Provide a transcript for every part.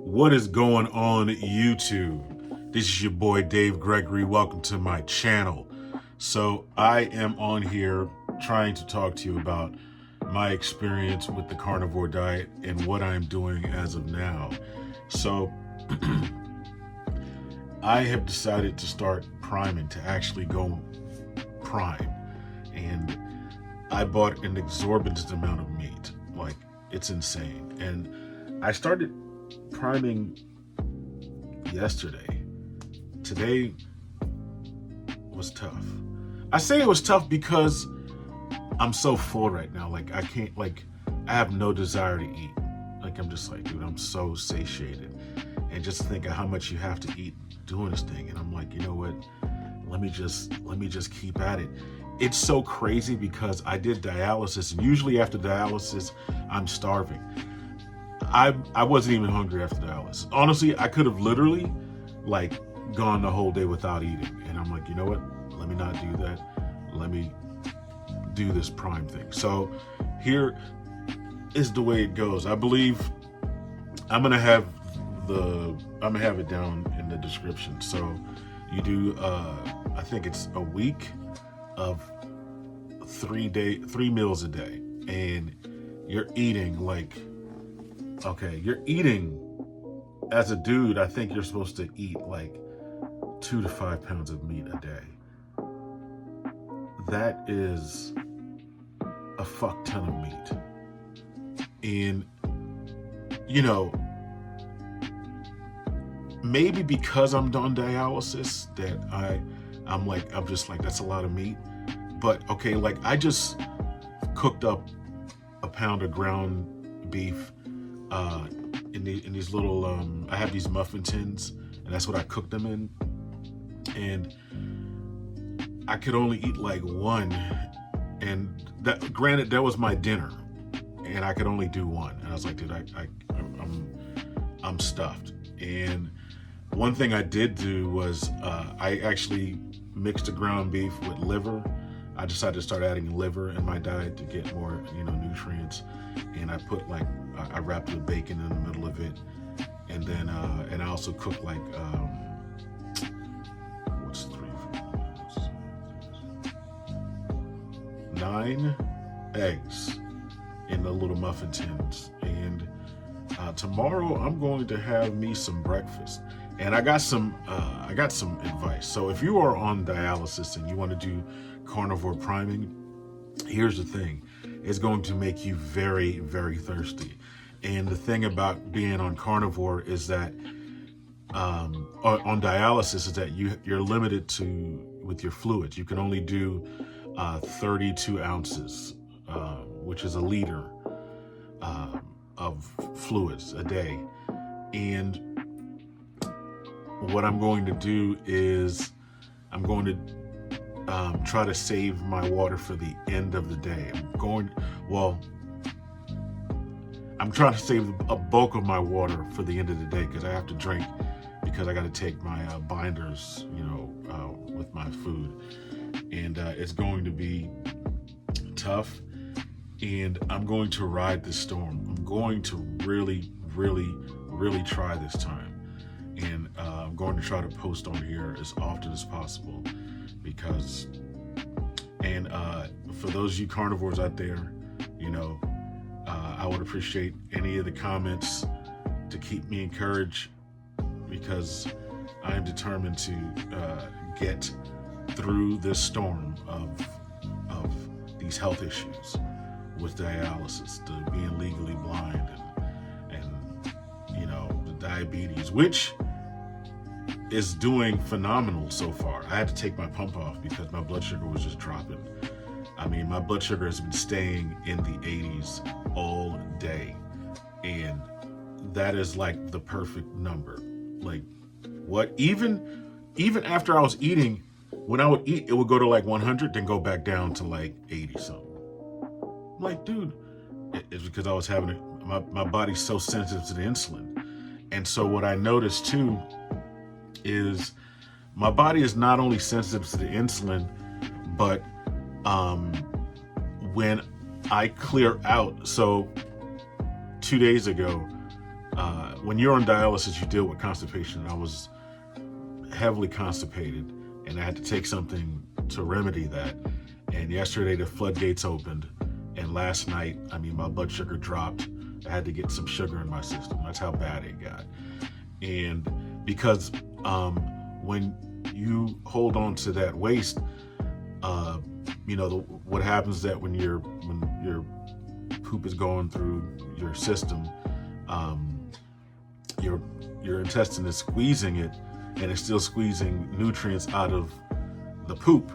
What is going on YouTube? This is your boy Dave Gregory. Welcome to my channel. So I am on here trying to talk to you about my experience with the carnivore diet and what I'm doing as of now. So I have decided to start priming, to actually go prime. And I bought an exorbitant amount of meat. Like, it's insane. And I started priming yesterday. Today was tough. I say it was tough because I'm so full right now. Like, I can't, like, I have no desire to eat. Like, I'm just like, dude, I'm so satiated. And just think of how much you have to eat doing this thing. And I'm like, you know what? Let me just keep at it. It's so crazy because I did dialysis, and usually after dialysis, I'm starving. I wasn't even hungry after dialysis. Honestly, I could have literally like gone the whole day without eating. And I'm like, you know what? Let me not do that. Let me do this prime thing. So here is the way it goes. I believe I'm gonna have it down in the description. So you do I think it's a week of 3 meals a day, and you're eating like, okay, you're eating, as a dude, I think you're supposed to eat like 2 to 5 pounds of meat a day. That is a fuck ton of meat. And, you know, maybe because I'm on dialysis that I'm just like, that's a lot of meat. But okay, like I just cooked up a pound of ground beef in these little I have these muffin tins, and that's what I cooked them in. And I could only eat like one, and that, granted, that was my dinner, and I could only do one. And I was like, dude, I'm stuffed. And one thing I did do was I actually mixed the ground beef with liver. I decided to start adding liver in my diet to get more, nutrients. And I put like, I wrapped the bacon in the middle of it. And then, and I also cooked like, what's 9 eggs in the little muffin tins. And tomorrow I'm going to have me some breakfast. And I got some advice. So if you are on dialysis and you want to do carnivore priming, here's the thing. It's going to make you very, very thirsty. And the thing about being on carnivore is that, on dialysis, is that you're limited with your fluids. You can only do 32 ounces, which is a liter of fluids a day. And what I'm going to do is I'm going to try to save my water for the end of the day. I'm trying to save a bulk of my water for the end of the day, because I have to drink, because I got to take my binders, with my food. And it's going to be tough, and I'm going to ride this storm. I'm going to really, really, really try this time. And I'm going to try to post on here as often as possible, because, and for those of you carnivores out there, I would appreciate any of the comments to keep me encouraged, because I am determined to get through this storm of these health issues with dialysis, to being legally blind, and the diabetes, which is doing phenomenal so far. I had to take my pump off because my blood sugar was just dropping. I mean, my blood sugar has been staying in the 80s all day. And that is like the perfect number. Like, what? Even after I was eating, when I would eat, it would go to like 100, then go back down to like 80 something. I'm like, dude, it's because I was having my body's so sensitive to the insulin. And so what I noticed too is my body is not only sensitive to the insulin, but when I clear out, so 2 days ago, when you're on dialysis, you deal with constipation. I was heavily constipated, and I had to take something to remedy that. And yesterday the floodgates opened, and last night, my blood sugar dropped. I had to get some sugar in my system. That's how bad it got. And because when you hold on to that waste, what happens is that when your poop is going through your system, your intestine is squeezing it, and it's still squeezing nutrients out of the poop.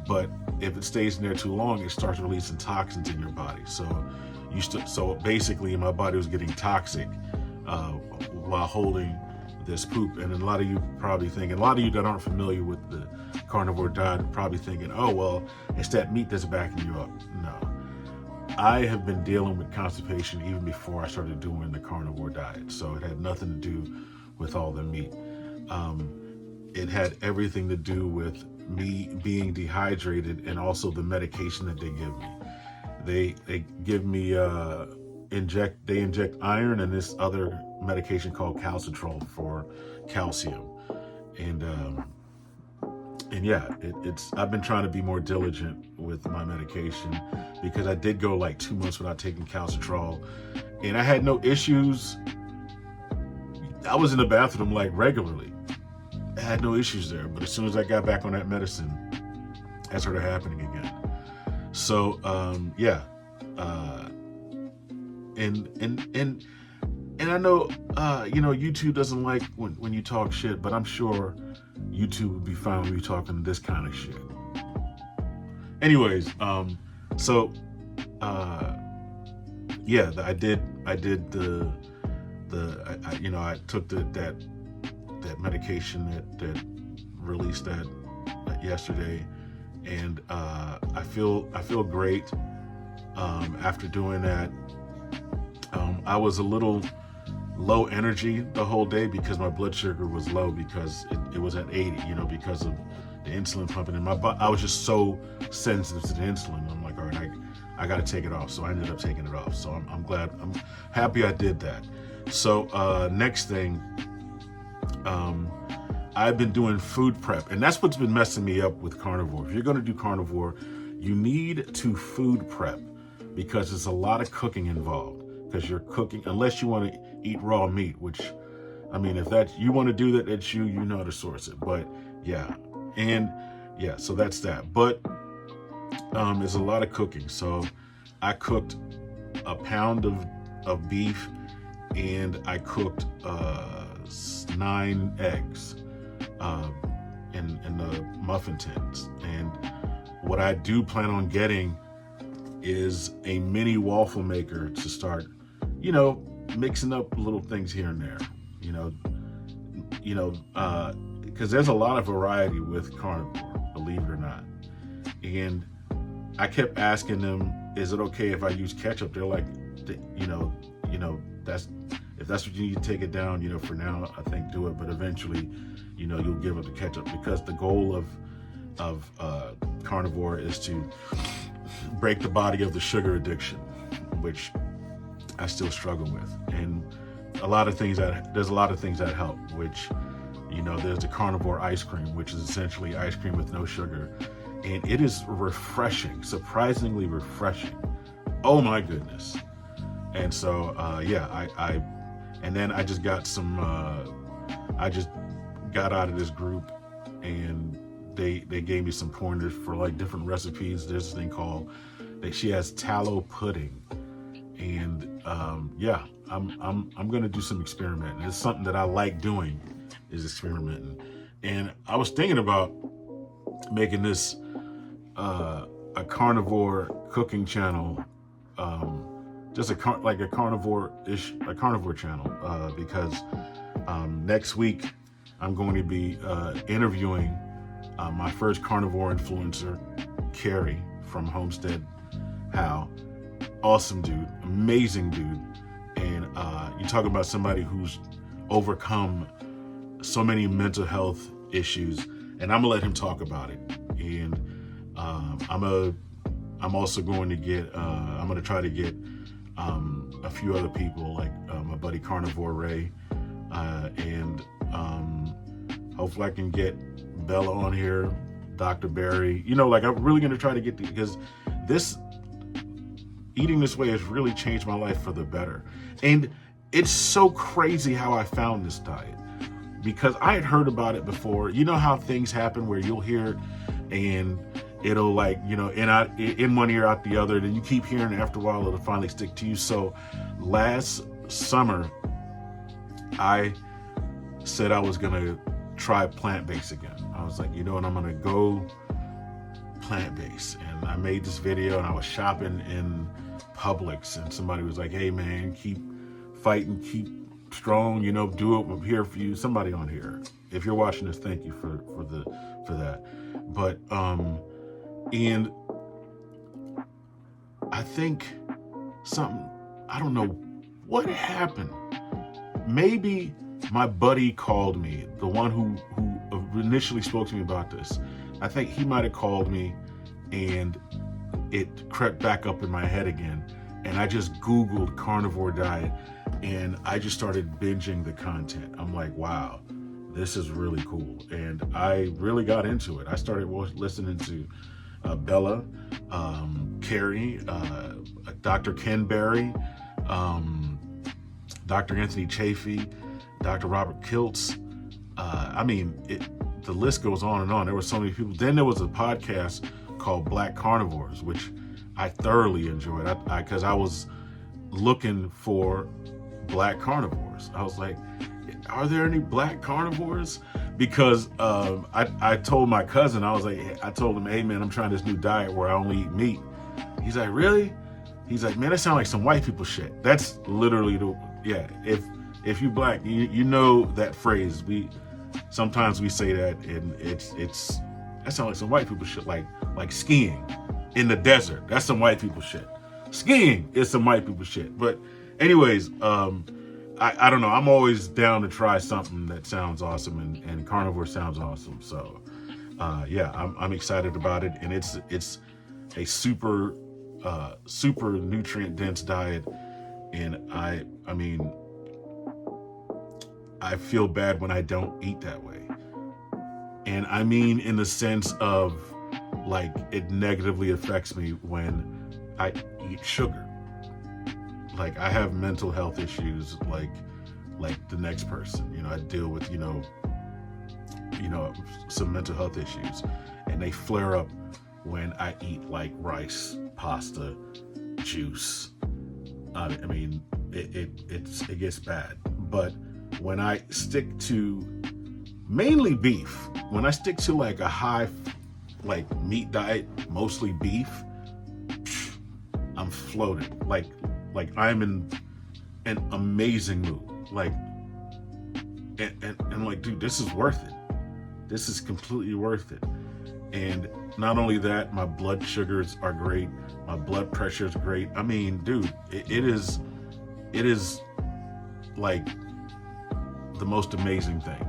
But if it stays in there too long, it starts releasing toxins in your body. So basically, my body was getting toxic while holding this poop. And a lot of you probably thinking, a lot of you that aren't familiar with the carnivore diet are probably thinking, oh, well, it's that meat that's backing you up. No. I have been dealing with constipation even before I started doing the carnivore diet. So it had nothing to do with all the meat. It had everything to do with me being dehydrated, and also the medication that they give me. They give me inject iron and this other medication called calcitrol for calcium. And yeah, I've been trying to be more diligent with my medication, because I did go like 2 months without taking calcitrol, and I had no issues. I was in the bathroom like regularly. I had no issues there, but as soon as I got back on that medicine, that started happening again. So and I know YouTube doesn't like when you talk shit, but I'm sure YouTube would be fine when you talking this kind of shit. Anyways, I took that medication that released that yesterday, and I feel great after doing that. I was a little low energy the whole day because my blood sugar was low, because it was at 80, because of the insulin pumping in my body. I was just so sensitive to the insulin. I'm like, all right, I got to take it off. So I ended up taking it off. So I'm glad, I'm happy I did that. So next thing, I've been doing food prep, and that's what's been messing me up with carnivore. If you're going to do carnivore, you need to food prep, because there's a lot of cooking involved, because you're cooking, unless you want to eat raw meat, which, if that you want to do that, that's you know how to source it. But so that's that. But there's a lot of cooking. So I cooked a pound of beef, and I cooked 9 eggs in the muffin tins. And what I do plan on getting is a mini waffle maker to start, mixing up little things here and there, because there's a lot of variety with carnivore, believe it or not. And I kept asking them, is it okay if I use ketchup? They're like, if that's what you need to take it down, for now, I think do it. But eventually, you'll give up the ketchup, because the goal of carnivore is to break the body of the sugar addiction, which I still struggle with. And there's a lot of things that help, which, there's the carnivore ice cream, which is essentially ice cream with no sugar. And it is refreshing, surprisingly refreshing. Oh my goodness. And so, and then I just got I just got out of this group, and they gave me some pointers for like different recipes. There's this thing called, she has tallow pudding, and I'm gonna do some experimenting. It's something that I like doing, is experimenting. And I was thinking about making this a carnivore cooking channel, just a carnivore channel, because next week I'm going to be interviewing my first carnivore influencer, Carrie from Homestead How. Awesome dude, amazing dude. And you talk about somebody who's overcome so many mental health issues, and I'm gonna let him talk about it. And I'm also going to get, I'm gonna try to get a few other people, like my buddy Carnivore, and hopefully I can get Bella on here, Dr. Barry. You know, like I'm really going to try to get because this eating this way has really changed my life for the better. And it's so crazy how I found this diet, because I had heard about it before. You know how things happen where you'll hear it and it'll, like, you know, in one ear out the other, and you keep hearing it. After a while it'll finally stick to you. So last summer I said I was gonna try plant-based again. I was like, you know what, I'm gonna go plant-based. And I made this video, and I was shopping in Publix, and somebody was like, hey man, keep fighting, keep strong, you know, do it, I'm here for you. Somebody on here, if you're watching this, thank you for that. But and I think I don't know what happened. Maybe my buddy called me, the one who initially spoke to me about this. I think he might have called me, and it crept back up in my head again. And I just Googled carnivore diet, and I just started binging the content. I'm like, wow, this is really cool. And I really got into it. I started listening to Bella, Carrie, Dr. Ken Berry, Dr. Anthony Chafee, Dr. Robert Kiltz. I mean, the list goes on and on. There were so many people. Then there was a podcast called Black Carnivores, which I thoroughly enjoyed, because I was looking for black carnivores. I was like, are there any black carnivores? Because I told my cousin, I told him, hey man, I'm trying this new diet where I only eat meat. He's like, really? He's like, man, that sounds like some white people shit. That's literally if you black, you know that phrase. Sometimes we say that, and that sounds like some white people shit, like skiing in the desert. That's some white people shit. Skiing is some white people shit. But anyways, I don't know. I'm always down to try something that sounds awesome, and carnivore sounds awesome. So yeah, I'm excited about it, and it's a super nutrient dense diet. And I mean, I feel bad when I don't eat that way. And I mean in the sense of, like, it negatively affects me when I eat sugar. Like, I have mental health issues like the next person. You know, I deal with, you know, some mental health issues, and they flare up when I eat like rice, pasta, juice. I mean, it gets bad. But when I stick to mainly beef, when I stick to like a high meat diet, mostly beef, I'm floating. Like I'm in an amazing mood. Like, and like, dude, this is worth it. This is completely worth it. And not only that, my blood sugars are great. My blood pressure is great. I mean, dude, it is like the most amazing thing.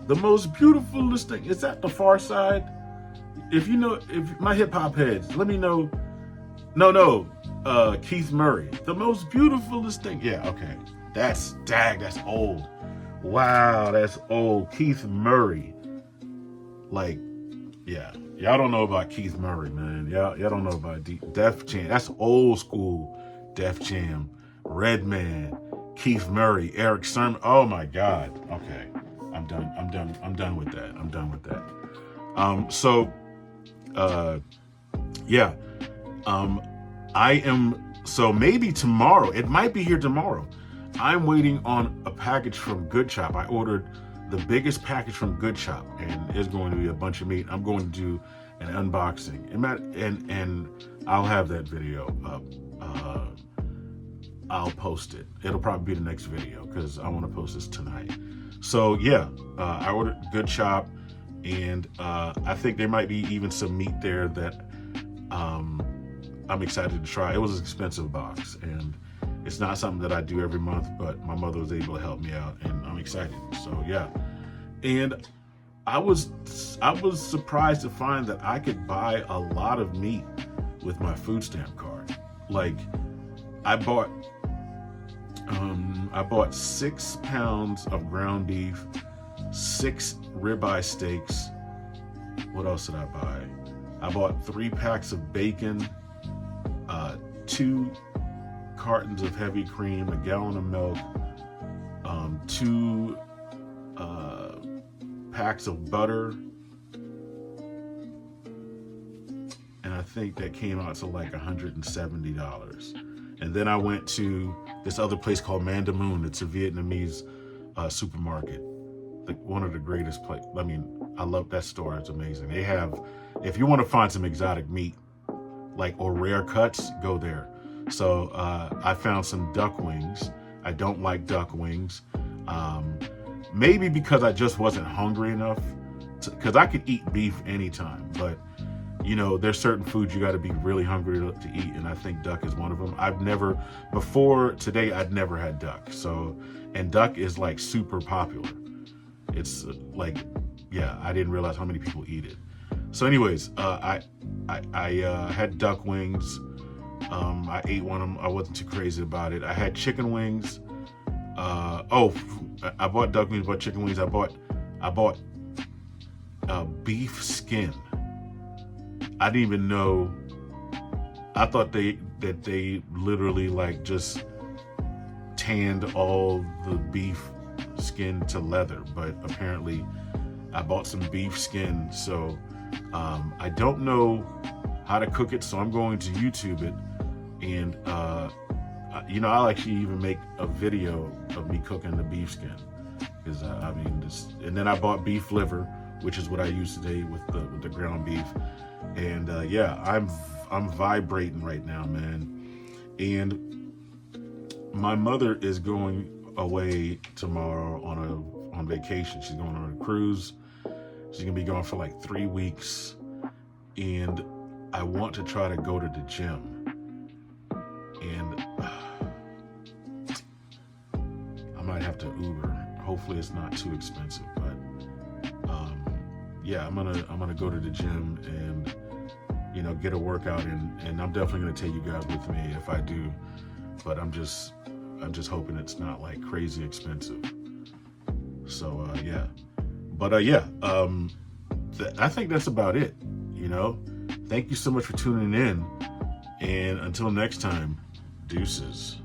The most beautifulest thing. Is that the Far Side? If my hip hop heads, let me know. No, Keith Murray. The most beautifulest thing. Yeah, okay. That's old. Wow, that's old. Keith Murray. Like, yeah. Y'all don't know about Keith Murray, man. Y'all don't know about Def Jam. That's old school Def Jam. Redman, Keith Murray, Eric Sermon. Oh my God. Okay. I'm done with that. Yeah. I am, so maybe tomorrow, it might be here tomorrow. I'm waiting on a package from Good Chop. I ordered the biggest package from Good Chop, and it's going to be a bunch of meat. I'm going to do an unboxing, and I'll have that video up. I'll post it. It'll probably be the next video because I want to post this tonight. So yeah, I ordered Good Chop, and I think there might be even some meat there that I'm excited to try. It was an expensive box, and it's not something that I do every month, but my mother was able to help me out, and I'm excited. So yeah, and I was surprised to find that I could buy a lot of meat with my food stamp card. Like, I bought I bought 6 pounds of ground beef, 6 ribeye steaks. What else did I buy? I bought 3 packs of bacon, 2 cartons of heavy cream, a gallon of milk, 2 packs of butter, and I think that came out to like $170. And then I went to this other place called Mandamoon. It's a Vietnamese supermarket. One of the greatest places. I mean, I love that store. It's amazing. They have, if you want to find some exotic meat, or rare cuts, go there. So I found some duck wings. I don't like duck wings. Maybe because I just wasn't hungry enough, because I could eat beef anytime, but there's certain foods you got to be really hungry to eat, and I think duck is one of them. Before today, I'd never had duck. And duck is like super popular. It's I didn't realize how many people eat it. So anyways, I had duck wings. I ate one of them. I wasn't too crazy about it. I had chicken wings. I bought duck wings, bought chicken wings. I bought beef skin. I didn't even know. I thought that they literally just tanned all the beef skin to leather, but apparently I bought some beef skin. So I don't know how to cook it, so I'm going to YouTube it, and I'll actually even make a video of me cooking the beef skin, because and then I bought beef liver, which is what I use today with the ground beef. And I'm vibrating right now, man. And my mother is going away tomorrow on vacation. She's going on a cruise. She's gonna be gone for like 3 weeks, and I want to try to go to the gym. And I might have to Uber. Hopefully it's not too expensive, but I'm gonna go to the gym and get a workout, and I'm definitely gonna take you guys with me if I do, but I'm just hoping it's not like crazy expensive. So I think that's about it. Thank you so much for tuning in, and until next time, deuces.